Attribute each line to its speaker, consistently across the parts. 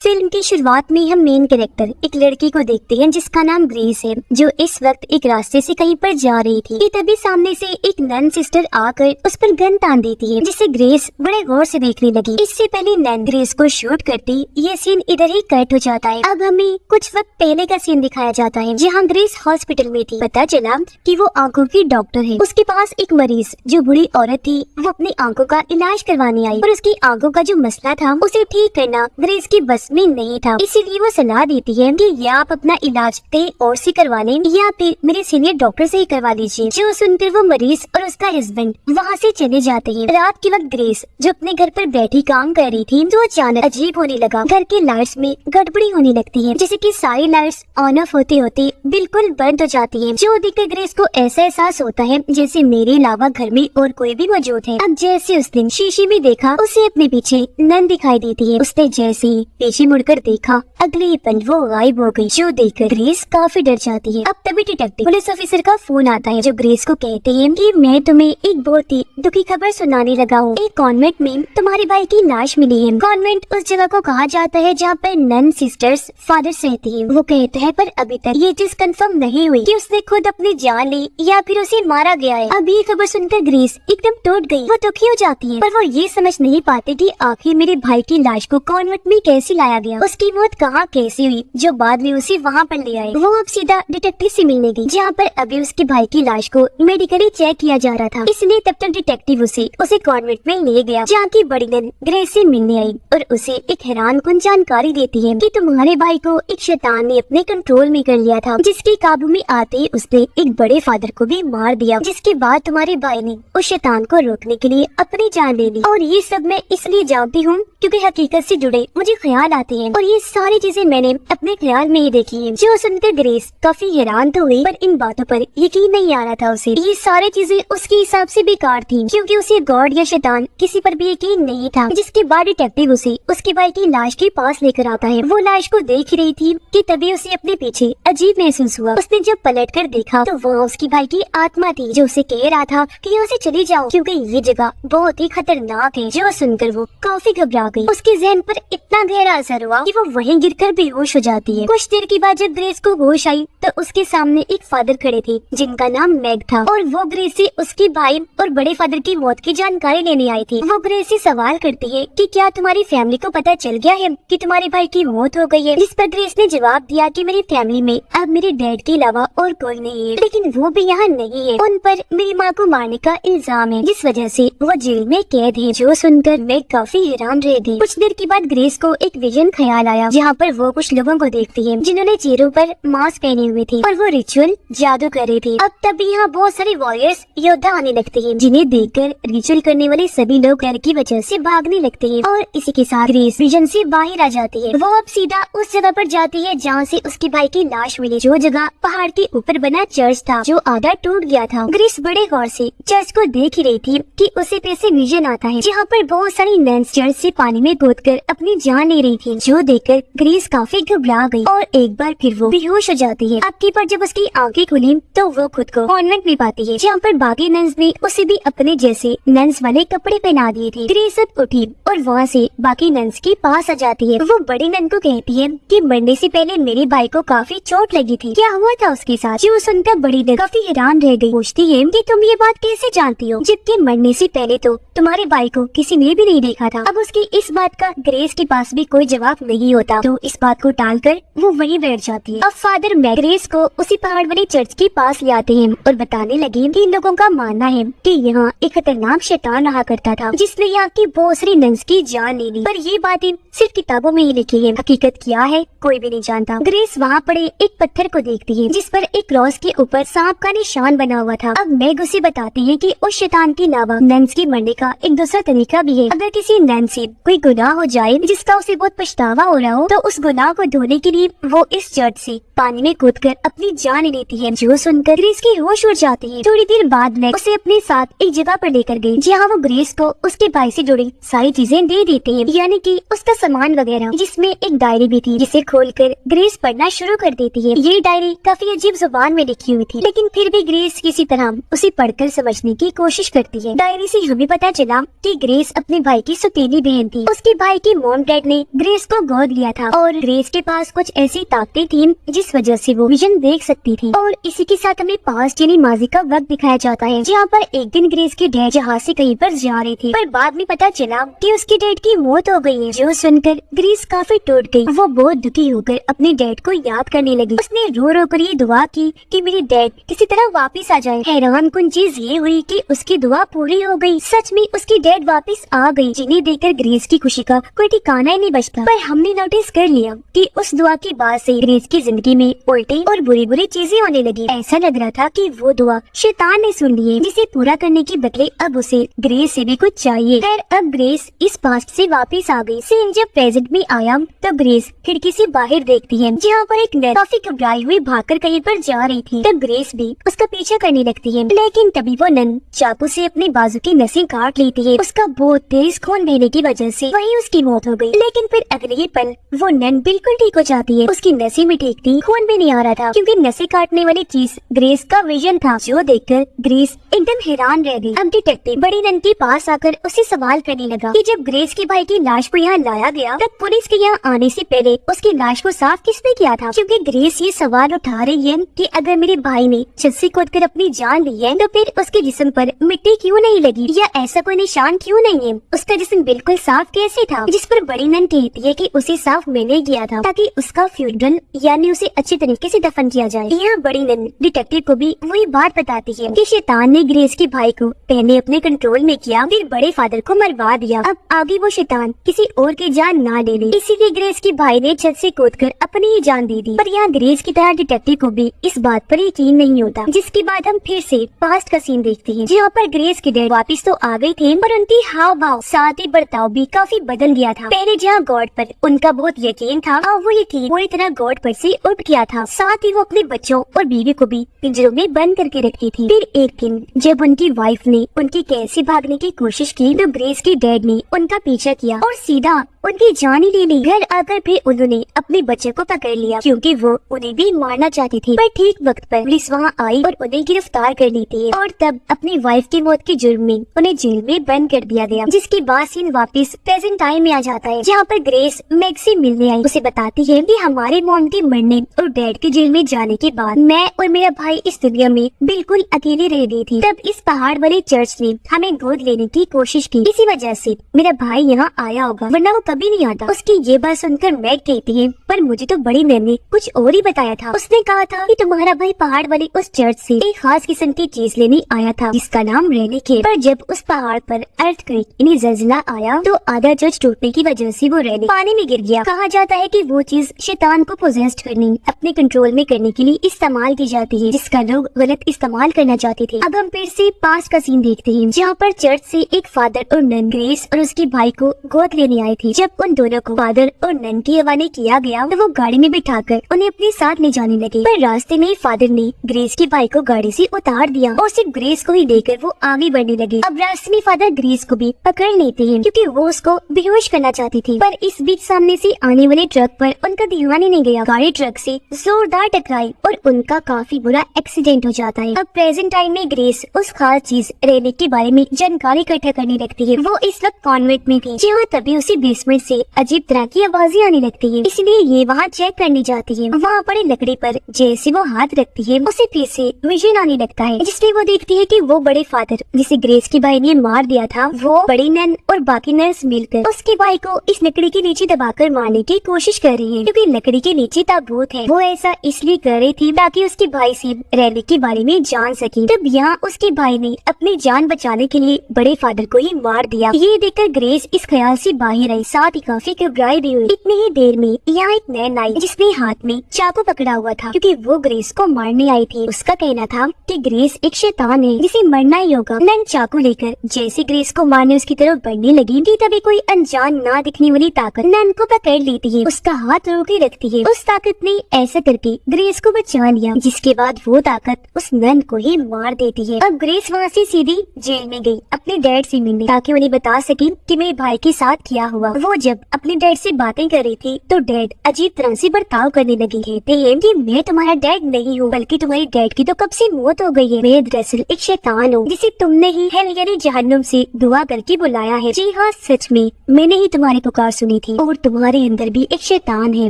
Speaker 1: Film की शुरुआत में हम मेन कैरेक्टर एक लड़की को देखते हैं जिसका नाम ग्रेस है, जो इस वक्त एक रास्ते से कहीं पर जा रही थी कि तभी सामने से एक नन सिस्टर आकर उस पर गन तान देती है, जिसे ग्रेस बड़े गौर से देखने लगी। इससे पहले नन ग्रेस को शूट करती ये सीन इधर ही कट हो जाता है। अब हमें कुछ वक्त पहले का सीन दिखाया जाता है जहाँ ग्रेस हॉस्पिटल में थी। पता चला कि वो आंखों की डॉक्टर है। उसके पास एक मरीज जो बूढ़ी औरत थी वो अपनी आंखों का इलाज करवाने आई और उसकी आंखों का जो मसला था उसे ठीक करना ग्रेस की बस में नहीं था। इसीलिए वो सलाह देती है कि या आप अपना इलाज कहीं और से करवा लें या फिर मेरे सीनियर डॉक्टर से ही करवा लीजिए। जो सुनकर वो मरीज और उसका हस्बैंड वहाँ से चले जाते हैं। रात के वक्त ग्रेस जो अपने घर पर बैठी काम कर रही थी तो अचानक अजीब होने लगा। घर के लाइट्स में गड़बड़ी होने लगती है, जैसे कि सारी लाइट्स ऑन ऑफ होते होते बिल्कुल बंद हो जाती है। जो देखकर ग्रेस को ऐसा एहसास होता है जैसे मेरे अलावा घर में और कोई भी मौजूद है। अब जैसे उस दिन शीशे में देखा उसे अपने पीछे नन दिखाई देती है। उसने जैसे ही पीछे मुड़कर देखा अगले ही पल वो गायब हो गई, जो देखकर ग्रेस काफी डर जाती है। अब तभी डिटेक्टिव पुलिस ऑफिसर का फोन आता है जो ग्रेस को कहते हैं कि मैं तुम्हें एक बहुत ही दुखी खबर सुनाने लगा हूँ। एक कॉन्वेंट में तुम्हारे भाई की लाश मिली है। कॉन्वेंट उस जगह को कहा जाता है जहाँ पर नन सिस्टर्स फादर्स रहती है। वो कहते हैं पर अभी तक ये चीज कंफर्म नहीं हुई कि उसने खुद अपनी जान ली या फिर उसे मारा गया है। अब ये खबर सुनकर ग्रेस एकदम टूट गई। वो दुखी हो जाती है पर वो ये समझ नहीं पाती कि आखिर मेरे भाई की लाश को कॉन्वेंट में कैसे लाया गया, उसकी मौत कहाँ कैसी हुई जो बाद में उसे वहाँ पर ले आए। वो अब सीधा डिटेक्टिव से मिलने गई जहाँ पर अभी उसके भाई की लाश को मेडिकली चेक किया जा रहा था। इसलिए तब तक डिटेक्टिव उसे कॉन्वेंट में ले गया जहाँ की बड़ी नन ग्रेस से मिलने आई और उसे एक हैरानकुन जानकारी देती है कि तुम्हारे भाई को एक शैतान ने अपने कंट्रोल में कर लिया था, जिसके काबू में आते ही उसने एक बड़े फादर को भी मार दिया, जिसके बाद तुम्हारे भाई ने उस शैतान को रोकने के लिए अपनी जान ले ली। और ये सब मैं इसलिए जानती हूँ क्योंकि हकीकत से जुड़े मुझे ख्याल आते हैं और ये सारी चीजें मैंने अपने ख्याल में ही देखी है। जो सुनकर ग्रेस काफी हैरान तो हुई पर इन बातों पर यकीन नहीं आ रहा था उसे। ये सारी चीजें उसके हिसाब से बेकार थी क्योंकि उसे गॉड या शैतान किसी पर भी यकीन नहीं था। जिसके बाद डिटेक्टिव उसे उसके भाई की लाश के पास लेकर आता है। वो लाश को देख रही थी कि तभी उसे अपने पीछे अजीब महसूस हुआ। उसने जब पलट कर देखा तो वो उसकी भाई की आत्मा थी जो उसे कह रहा था कि यहाँ से चली जाओ क्योंकि ये जगह बहुत ही खतरनाक है। जो सुनकर वो काफी घबरा गई। उसके जहन पर इतना गहरा असर हुआ कि वो वहीं गिरकर बेहोश हो जाती है। कुछ देर के बाद जब ग्रेस को होश आई तो उसके सामने एक फादर खड़े थे जिनका नाम मैग था और वो ग्रेस से उसके भाई और बड़े फादर की मौत की जानकारी लेने आई थी। वो ग्रेस से सवाल करती है कि क्या तुम्हारी फैमिली को पता चल गया है कि तुम्हारे भाई की मौत हो गई है, जिस पर ग्रेस ने जवाब दिया कि मेरी फैमिली में अब मेरे डैड के अलावा और कोई नहीं है, लेकिन वो भी यहाँ नहीं है। उन पर मेरी माँ को मारने का इल्जाम है जिस वजह से वो जेल में कैद है। जो सुनकर मैग काफी हैरान रह गई। कुछ देर के बाद ग्रेस को एक विजन ख्याल आया जहाँ पर वो कुछ लोगों को देखती है जिन्होंने चेहरों पर मास्क पहने हुए थे और वो रिचुअल जादू कर रहे थे। अब तभी यहाँ बहुत सारे वॉरियर्स योद्धा आने लगते हैं जिन्हें देखकर रिचुअल करने वाले सभी लोग डर की वजह से भागने लगते हैं और इसी के साथ ग्रेस विजन से बाहर आ जाती है। वो अब सीधा उस जगह पर जाती है जहाँ से उसके भाई की लाश मिली, जो जगह पहाड़ के ऊपर बना चर्च था जो आधा टूट गया था। ग्रेस बड़े गौर से चर्च को देख ही रही थी कि उसे कैसे विजन आता है जहाँ पर बहुत सारी नन्स चर्च से पानी में कूदकर अपनी जान ले रही थी। जो देखकर ग्रेस काफी घबरा गई और एक बार फिर वो बेहोश हो जाती है। अब की बार जब उसकी आंखें खुली तो वो खुद को कॉन्वेंट में पाती है जहाँ पर बाकी नन्स ने उसे भी अपने जैसे नन्स वाले कपड़े पहना दिए थे। ग्रेस अब उठी और वहाँ से बाकी नन्स के पास आ जाती है। वो बड़ी नन को कहती है कि मरने से पहले मेरे भाई को काफी चोट लगी थी, क्या हुआ था उसके साथ। जो सुनकर बड़ी नन काफी हैरान रह गई। पूछती है कि तुम ये बात कैसे जानती हो जबकि मरने से पहले तो तुम्हारे भाई को किसी ने भी नहीं देखा था। अब उसकी इस बात का ग्रेस के पास भी कोई जवाब नहीं होता तो इस बात को टालकर वो वहीं बैठ जाती है। अब फादर मैग ग्रेस को उसी पहाड़ वाले चर्च के पास ले आते हैं और बताने लगे कि इन लोगों का मानना है कि यहाँ एक खतरनाक शैतान रहा करता था जिसने यहाँ की बहुत सारी नन्स की जान ले ली, पर ये बातें सिर्फ किताबों में ही लिखी है, हकीकत क्या है कोई भी नहीं जानता। ग्रेस वहाँ पड़े एक पत्थर को देखती है जिस पर एक क्रॉस के ऊपर सांप का निशान बना हुआ था। अब मैग उसे बताती है कि उस शैतान के अलावा नन्स की मरने का एक दूसरा तरीका भी है। अगर किसी नन से कोई गुनाह हो जाए जिसका उसे बहुत पछतावा हो रहा हो तो उस गुनाह को धोने के लिए वो इस चर्च से पानी में कूदकर अपनी जान लेती है। जो सुनकर ग्रेस की होश उड़ जाती है। थोड़ी देर बाद मैग उसे अपने साथ एक जगह पर लेकर गई जहाँ वो ग्रेस को उसके भाई से जुड़ी सारी चीजें दे देते हैं, यानी कि उसका सामान वगैरह, जिसमें एक डायरी भी थी जिसे खोलकर ग्रेस पढ़ना शुरू कर देती है। ये डायरी काफी अजीब जुबान में लिखी हुई थी लेकिन फिर भी ग्रेस किसी तरह उसे पढ़कर समझने की कोशिश करती है। डायरी से हमें पता चला कि ग्रेस अपने भाई की सौतेली बहन थी। उसके भाई की मॉम डैड ने ग्रेस को गोद लिया था और ग्रेस के पास कुछ ऐसी ताकतें थी जिस वजह से वो विजन देख सकती थी। और इसी के साथ हमें पास्ट यानी माजी का वक्त दिखाया जाता है, जहाँ पर एक दिन ग्रेस के डैड जहाज से कहीं पर जा रही थी, पर बाद में पता चला कि उसके डैड की मौत हो गई है। जो सुनकर ग्रेस काफी टूट गई। वो बहुत दुखी होकर अपने डैड को याद करने लगी। उसने रो रो कर ये दुआ की कि मेरे डैड किसी तरह वापस आ जाए। हैरान कुन चीज ये हुई कि उसकी दुआ पूरी हो गई। सच में उसकी डैड वापस आ गई, जिन्हें देखकर ग्रेस की खुशी का कोई ठिकाना ही नहीं बचता। पर हमने नोटिस कर लिया कि उस दुआ के बाद से ग्रेस की जिंदगी में उल्टी और बुरी बुरी चीजें होने लगी। ऐसा लग रहा था कि वो दुआ शैतान ने सुन ली है, जिसे पूरा करने के बदले अब उसे ग्रेस से भी कुछ चाहिए। खैर अब ग्रेस इस पास्ट से वापस आ गई। सीन जब प्रेजेंट में आया तब ग्रेस खिड़की से बाहर देखती है, जहाँ पर एक नन काफी घबराई हुई भागकर कहीं पर जा रही थी। तब ग्रेस भी उसका पीछा करने लगती है, लेकिन तभी वो नन चाकू से अपने बाजू की नसें काट लेती है। उसका बहुत तेज खून बहने की वजह से वहीं उसकी मौत हो गई। लेकिन फिर अगले ही पल वो नन बिल्कुल ठीक हो जाती है। उसकी नसें भी ठीक थी, खून भी नहीं आ रहा था, क्योंकि नसें काटने वाली चीज ग्रेस का विजन था, जो देखकर ग्रेस एकदम हैरान रह गई। अब डिटेक्टिव बड़ी नन के पास आकर उससे सवाल करने लगा कि जब ग्रेस के भाई की लाश को यहाँ लाया गया तब पुलिस के यहाँ आने से पहले उसकी लाश को साफ किसने किया था? क्योंकि ग्रेस ये सवाल उठा रही है कि अगर मेरे भाई ने छत से कूदकर अपनी जान ली है तो फिर उसके जिस्म पर मिट्टी क्यों नहीं लगी या ऐसा कोई निशान क्यों नहीं है? उसका जिस्म बिल्कुल साफ कैसे था? जिस पर बड़ी नन कहती है कि उसे साफ मैंने किया था ताकि उसका फ्यूनरल यानी उसे अच्छे तरीके से दफन किया जाए। यहाँ बड़ी नन डिटेक्टिव को भी वही बात बताती है कि शैतान ने ग्रेस के भाई को पहले अपने कंट्रोल में किया, फिर बड़े फादर को मरवा दिया। अब आगे वो शैतान किसी और की जान ना ले ले, इसीलिए ग्रेस के भाई ने छत से कूदकर अपनी ही जान दे दी। पर यहाँ ग्रेस की तरह डिटेक्टिव को भी इस बात पर यकीन नहीं होता। जिसके बाद हम फिर से पास्ट का सीन देखते हैं, जहाँ पर ग्रेस के डैड वापिस तो आ गए थे, पर उनकी हाव भाव साथ ही बर्ताव भी काफी बदल गया था। पहले जहाँ गॉड पर उनका बहुत यकीन था, अब वो यकीन पूरी तरह गॉड पर से उठ गया था। साथ ही वो अपने बच्चों और बीवी को भी पिंजरों में बंद करके रखती थी। फिर एक दिन जब उनकी वाइफ ने उनकी कैद से भागने की कोशिश की तो ग्रेस के डैड ने उनका पीछा किया और सीधा उनकी जान ही ले ली। घर आकर फिर उन्होंने अपने बच्चे को पकड़ लिया, क्योंकि वो उन्हें भी मारना चाहती थी। पर ठीक वक्त पर पुलिस वहाँ आई और उन्हें गिरफ्तार कर लेती है, और तब अपनी वाइफ की मौत के जुर्म में उन्हें जेल में बंद कर दिया गया। जिसके बाद सीन वापस प्रेजेंट टाइम में आ जाता है, जहाँ पर ग्रेस मैग से मिलने आई। उसे बताती है कि हमारे मॉम के मरने और डैड के जेल में जाने के बाद मैं और मेरा भाई इस दुनिया में बिल्कुल अकेले रह गई थी। तब इस पहाड़ वाले चर्च ने हमें गोद लेने की कोशिश की, इसी वजह से मेरा भाई यहाँ आया होगा, वरना वो कभी नहीं आता। उसकी ये बात सुनकर मैग कहती है, पर मुझे तो बड़ी नन ने कुछ और ही बताया था। उसने कहा था कि तुम्हारा भाई पहाड़ वाले उस चर्च से एक खास किस्म की चीज लेने आया था, जिसका नाम रेलिक है। पर जब उस पहाड़ पर अर्थक्वेक यानी ज़लज़ला आया तो आधा चर्च टूटने की वजह से वो रेलिक पानी में गिर गया। कहा जाता है कि वो चीज शैतान को पोजेस्ड करने, अपने कंट्रोल में करने के लिए इस्तेमाल की जाती है, जिसका लोग गलत इस्तेमाल करना चाहते थे। अब हम फिर से पास्ट का सीन देखते हैं, जहाँ पर चर्च से एक फादर और नन ग्रेस और उसके भाई को गोद लेने आए थे। जब उन दोनों को फादर और नन के हवाले किया गया तो वो गाड़ी में बिठाकर उन्हें अपने साथ ले जाने लगे। पर रास्ते में फादर ने ग्रेस के भाई को गाड़ी से उतार दिया और सिर्फ ग्रेस को ही लेकर वो आगे बढ़ने लगे। अब रास्ते में फादर ग्रेस को भी पकड़ लेते हैं, क्योंकि वो उसको बेहोश करना चाहती थी। पर इस बीच सामने से आने वाले ट्रक पर उनका ध्यान ही नहीं गया। गाड़ी ट्रक से जोरदार टकराई और उनका काफी बुरा एक्सीडेंट हो जाता है। अब प्रेजेंट टाइम में ग्रेस उस खास चीज रेलिक के बारे में जानकारी इकट्ठा करने लगती है। वो इस वक्त कॉन्वेंट में थी, जहाँ तभी उसी बेसमेंट से अजीब तरह की आवाजें आने लगती है, इसलिए ये वहाँ चेक करने जाती है। वहाँ पड़े लकड़ी पर जैसे वो हाथ रखती है, उसे फिर से विजन आने लगता है, जिसमें वो देखती है कि वो बड़े फादर जिसे ग्रेस के भाई ने मार दिया था, वो बड़ी नन और बाकी नर्स मिलकर उसके भाई को इस लकड़ी के नीचे दबाकर मारने की कोशिश कर रही है, क्योंकि लकड़ी के नीचे ताबूत है। वो ऐसा इसलिए कर रही थी ताकि उसके भाई से रेलिक के बारे में जान सके। तब यहाँ उसके भाई ने अपनी जान बचाने के लिए बड़े फादर को ही मार दिया। ये देखकर ग्रेस इस ख्याल से बाहर आई, साथ ही काफी घबराई भी हुई। इतनी ही देर में यहाँ एक नन आई, जिसने हाथ में चाकू पकड़ा हुआ था, क्योंकि वो ग्रेस को मारने आई थी। उसका कहना था कि ग्रेस एक शैतान है जिसे मरना ही होगा। नन चाकू लेकर जैसे ग्रेस को मारने उसकी तरफ बढ़ने लगी कि तभी कोई अनजान ना दिखने वाली ताकत नन को पकड़ लेती है, उसका हाथ रोके रखती है। उस ताकत ने ऐसा करके ग्रेस को बचा लिया, जिसके बाद वो ताकत उस नन को ही मार देती है। अब ग्रेस वहाँ से सीधी जेल में गई अपने डैड से मिलने, ताकि उन्हें बता सके कि मेरे भाई के साथ क्या हुआ। वो जब अपने डैड से बातें कर रही थी तो डैड अजीब तरह से बर्ताव करने लगी। कहते हैं कि मैं तुम्हारा डैड नहीं हूँ, बल्कि तुम्हारे डैड की तो कब से मौत हो गई है। मैं दरअसल एक शैतान हूँ, जिसे तुमने ही हेल यानी जहन्नुम से दुआ करके बुलाया है। जी हाँ, सच में मैंने ही तुम्हारी पुकार सुनी थी और तुम्हारे अंदर अंदर भी एक शैतान है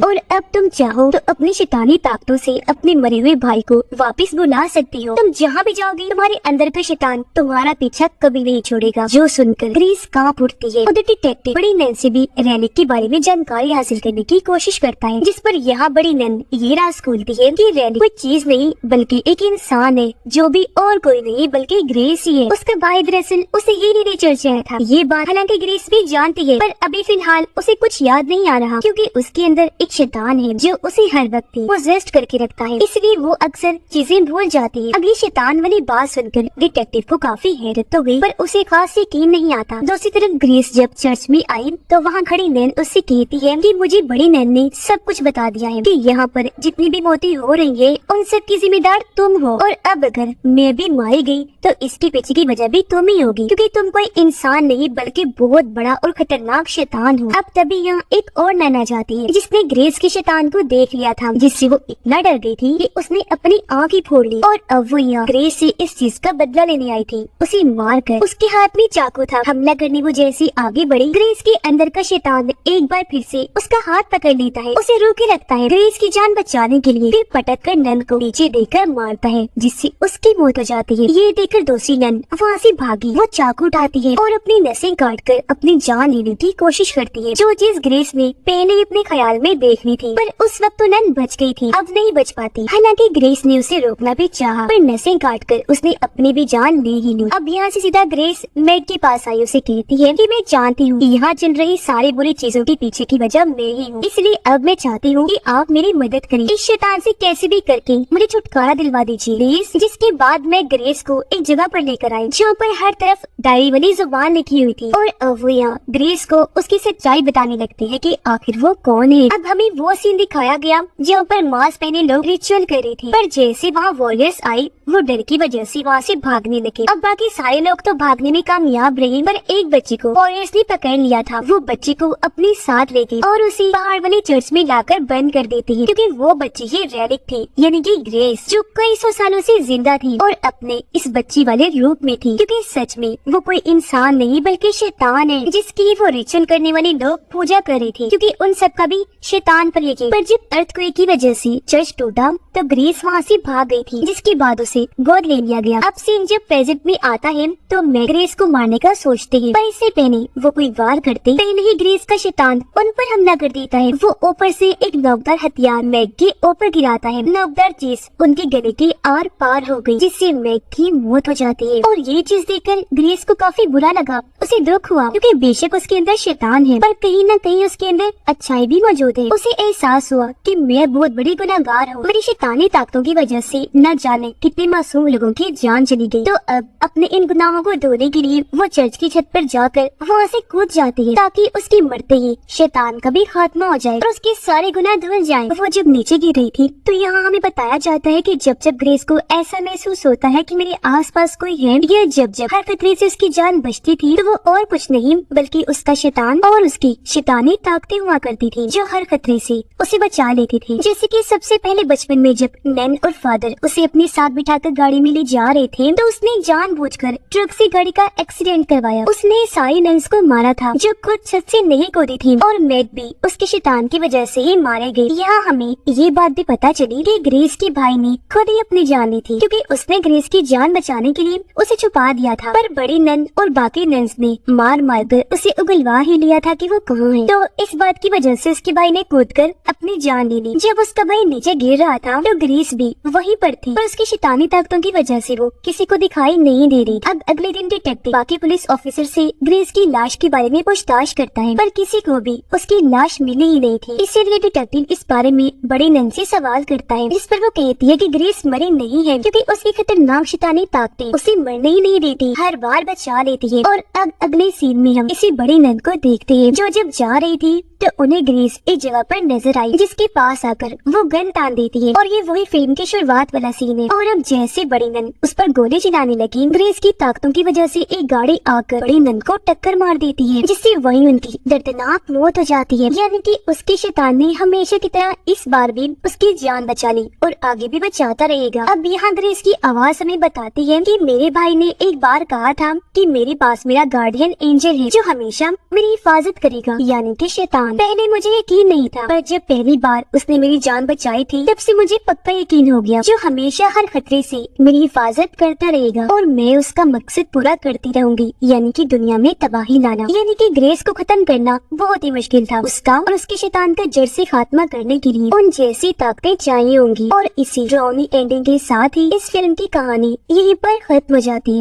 Speaker 1: और अब तुम चाहो तो अपनी शैतानी ताकतों से अपने मरे हुए भाई को वापस बुला सकती हो। तुम जहाँ भी जाओगी तुम्हारे अंदर का शैतान तुम्हारा पीछा कभी नहीं छोड़ेगा। जो सुनकर ग्रेस कांप उठती है। उधर डिटेक्टिव बड़ी नैन से भी रेलिक के बारे में जानकारी हासिल करने की कोशिश करता है, जिस पर यहाँ बड़ी नैन ये राज खोलती है कि रेलिक कोई चीज नहीं बल्कि एक इंसान है, जो भी और कोई नहीं बल्कि ग्रेस ही है। उसका भाई दरअसल उसे ही नेचर चाहा था। ये बात हालांकि ग्रेस भी जानती है, पर अभी फिलहाल उसे कुछ याद नहीं आ रहा क्योंकि उसके अंदर एक शैतान है जो उसे हर वक्त पोजेस्ड करके रखता है, इसलिए वो अक्सर चीजें भूल जाती है। अब ये शैतान वाली बात सुनकर डिटेक्टिव को काफी हैरत तो हुई, पर उसे खास यकीन नहीं आता। दूसरी तरफ ग्रेस जब चर्च में आई तो वहाँ खड़ी नैन उससे कहती है कि मुझे बड़ी नैन ने सब कुछ बता दिया है कि यहाँ पर जितनी भी मौतें हो रही है उन सब की जिम्मेदार तुम हो, और अब अगर मैं भी मारी गई तो इसके पीछे की वजह भी तुम ही होगी, क्योंकि तुम कोई इंसान नहीं बल्कि बहुत बड़ा और खतरनाक शैतान हो। अब तभी यहाँ एक और नैन आ जाती है जिसने ग्रेस के शैतान को देख लिया था, जिससे वो इतना डर गई थी कि उसने अपनी आँख ही फोड़ ली, और अब वो यहाँ ग्रेस से इस चीज का बदला लेने आई थी। उसे मार कर उसके हाथ में चाकू था। हमला करने वो जैसी आगे बढ़ी, ग्रेस के अंदर का शैतान एक बार फिर से उसका हाथ पकड़ लेता है, उसे रोके रखता है। ग्रेस की जान बचाने के लिए फिर पटक कर नन को नीचे देकर मारता है, जिससे उसकी मौत हो जाती है। ये देखकर दूसरी नन वहाँ से भागी। वो चाकू उठाती है और अपनी नसें काट कर अपनी जान लेने की कोशिश करती है, जो चीज ग्रेस ने पहले अपने ख्याल में देखनी थी, पर उस वक्त तो नन बच गई थी, अब नहीं बच पाती। हालांकि ग्रेस ने उसे रोकना भी चाहा, पर नसें काटकर उसने अपनी भी जान ले ही ली। अब यहाँ से सीधा ग्रेस मैग के पास आई, उसे कहती है कि मैं जानती हूँ कि यहाँ चल रही सारी बुरी चीजों के पीछे की वजह मैं ही हूँ, इसलिए अब मैं चाहती हूँ कि आप मेरी मदद करें, इस शैतान से कैसे भी करके मुझे छुटकारा दिलवा दीजिए प्लीज। जिसके बाद मैं ग्रेस को एक जगह पर लेकर आई जहाँ पर हर तरफ डायरी वाली जुबान लिखी हुई थी, और अब वो यहाँ ग्रेस को उसकी सच्चाई बताने लगती है कि आखिर वो कौन है। अब हमें वो सीन दिखाया गया जहाँ पर मास्क पहने लोग रिचुअल कर रहे थे, पर जैसे वहाँ वॉरियर्स आई वो डर की वजह से वहाँ से भागने लगे। अब बाकी सारे लोग तो भागने में कामयाब रहे, पर एक बच्चे को वॉरियर्स ने पकड़ लिया था। वो बच्चे को अपने साथ ले गई और उसे पहाड़ वाली चर्च में लाकर बंद कर देती है, क्योंकि वो बच्ची ही रेलिक थी, यानी कि ग्रेस, जो कई सौ सालों से जिंदा थी और अपने इस बच्ची वाले रूप में थी, क्योंकि सच में वो कोई इंसान नहीं बल्कि शैतान है, जिसकी वो रिचुअल करने वाले लोग पूजा कर रहे थे, क्योंकि उन सब का भी शैतान पर यकीन। पर जब अर्थक्वेक की वजह से चर्च टूटा तो ग्रेस वहाँ से भाग गई थी, जिसके बाद उसे गोद ले लिया गया। अब सीन जब प्रेजेंट में आता है तो मैग ग्रेस को मारने का सोचते हैं, पर इससे पहले वो कोई वार करते पहले ही ग्रेस का शैतान उन पर हमला कर देता है। वो ऊपर से एक नोकदार हथियार मैग के ऊपर गिराता है। नोकदार चीज उनके गले के आर पार हो गई, जिससे मैग की मौत हो जाती है। और ये चीज देखकर ग्रेस को काफी बुरा लगा, उसे दुख हुआ, क्योंकि बेशक उसके अंदर शैतान है पर कहीं न कहीं उसके अंदर अच्छाई भी मौजूद है। उसे एहसास हुआ कि मैं बहुत बड़ी गुनहगार हूँ, मेरी शैतानी ताकतों की वजह से न जाने कितने मासूम लोगों की जान चली गई। तो अब अपने इन गुनाहों को धोने के लिए वो चर्च की छत पर जाकर वहाँ से कूद जाती है, ताकि उसकी मरते ही शैतान का भी खात्मा हो जाए और उसके सारे गुनाह धुल जाएं। वो जब नीचे गिर रही थी तो यहाँ हमें बताया जाता है कि जब जब ग्रेस को ऐसा महसूस होता है कि मेरे आसपास कोई है, या जब जब हर खतरे से उसकी जान बचती थी, तो वो और कुछ नहीं बल्कि उसका शैतान और उसकी शैतानी ताकतें हुआ करती थी, जो हर खतरे से उसे बचा लेती थी। जैसे कि सबसे पहले बचपन में जब नैन और फादर उसे अपने साथ बिठाकर गाड़ी में ले जा रहे थे, तो उसने जानबूझकर ट्रक से गाड़ी का एक्सीडेंट करवाया। उसने सारी नन्स को मारा था जो खुद छत से नहीं कूदी थी, और मैग भी उसके शैतान की वजह से ही मारे गए। यहाँ हमें ये बात भी पता चली कि ग्रेस के भाई ने खुद ही अपनी जान ली थी, क्योंकि उसने ग्रेस की जान बचाने के लिए उसे छुपा दिया था, पर बड़ी नन और बाकी नन्स ने मार मार कर उसे उगलवा ही लिया था कि वो कहाँ है। तो इस बात की वजह से उसके भाई ने कूदकर अपनी जान ले ली। जब उसका भाई नीचे गिर रहा था तो ग्रेस भी वहीं पर थी, पर उसकी शैतानी ताकतों की वजह से वो किसी को दिखाई नहीं दे रही। अब अगले दिन डिटेक्टिव बाकी पुलिस ऑफिसर से ग्रेस की लाश के बारे में पूछताछ करता है, पर किसी को भी उसकी लाश मिली ही नहीं थी। इसीलिए डिटेक्टिव इस बारे में बड़ी नन से सवाल करता है, जिस पर वो कहती है कि ग्रेस मरी नहीं है, क्योंकि उसकी खतरनाक शैतानी ताकतें उसे मरने ही नहीं देती, हर बार बचा लेती है। और अब अगले सीन में हम इसी बड़ी नन को देखते हैं, जो जब जा रही थी तो उन्हें ग्रेस एक जगह पर नजर आई, जिसके पास आकर वो गन तान देती है। और ये वही फिल्म की शुरुआत वाला सीन है। और अब जैसे बड़ी नन उस पर गोली चलाने लगी, ग्रेस की ताकतों की वजह से एक गाड़ी आकर बड़ी नन को टक्कर मार देती है, जिससे वहीं उनकी दर्दनाक मौत हो जाती है। यानी कि उसके शैतान ने हमेशा की तरह इस बार भी उसकी जान बचा ली और आगे भी बचाता रहेगा। अब यहाँ ग्रेस की आवाज हमें बताती है कि मेरे भाई ने एक बार कहा था कि मेरे पास मेरा गार्डियन एंजल है जो हमेशा मेरी हिफाजत करेगा, यानी कि शैतान। पहले मुझे यकीन नहीं था, पर जब पहली बार उसने मेरी जान बचाई थी तब से मुझे पक्का यकीन हो गया, जो हमेशा हर खतरे से मेरी हिफाजत करता रहेगा और मैं उसका मकसद पूरा करती रहूंगी, यानी कि दुनिया में तबाही लाना। यानी कि ग्रेस को खत्म करना बहुत ही मुश्किल था। उसका और उसके शैतान का जड़ से खात्मा करने के लिए उन जैसी ताकतें चाहिए होंगी। और इसी ड्राउनी एंडिंग के साथ ही इस फिल्म की कहानी यहीं पर खत्म हो जाती है।